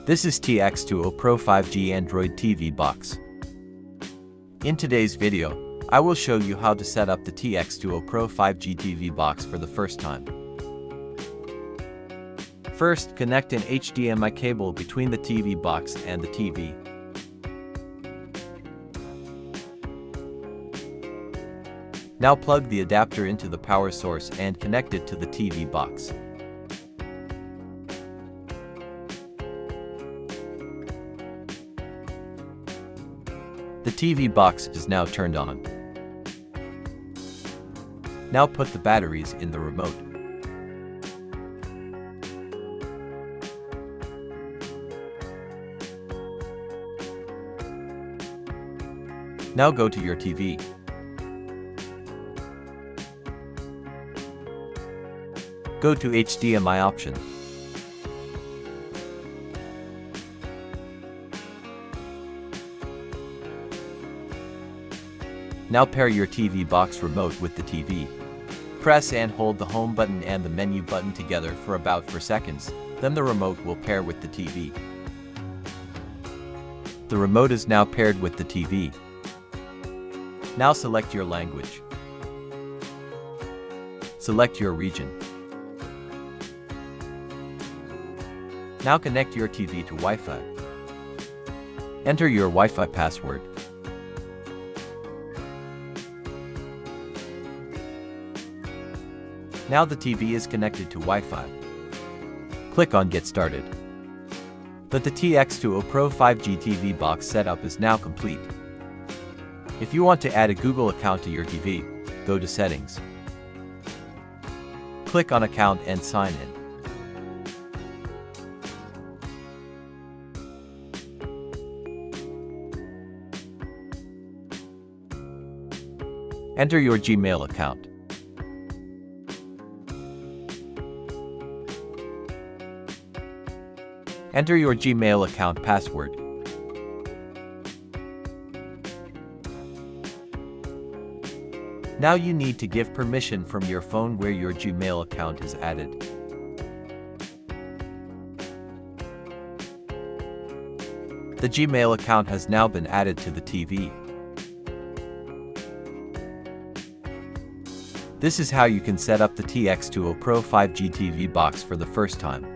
This is TX20 Pro 5G Android TV box. In today's video, I will show you how to set up the TX20 Pro 5G TV box for the first time. First, connect an HDMI cable between the TV box and the TV. Now plug the adapter into the power source and connect it to the TV box. The TV box is now turned on. Now put the batteries in the remote. Now go to your TV. Go to HDMI option. Now pair your TV box remote with the TV. Press and hold the home button and the menu button together for about 4 seconds, then the remote will pair with the TV. The remote is now paired with the TV. Now select your language. Select your region. Now connect your TV to Wi-Fi. Enter your Wi-Fi password. Now the TV is connected to Wi-Fi. Click on Get Started. The TX20 Pro 5G TV box setup is now complete. If you want to add a Google account to your TV, go to Settings. Click on Account and Sign in. Enter your Gmail account. Enter your Gmail account password. Now you need to give permission from your phone where your Gmail account is added. The Gmail account has now been added to the TV. This is how you can set up the TX20 Pro 5G TV box for the first time.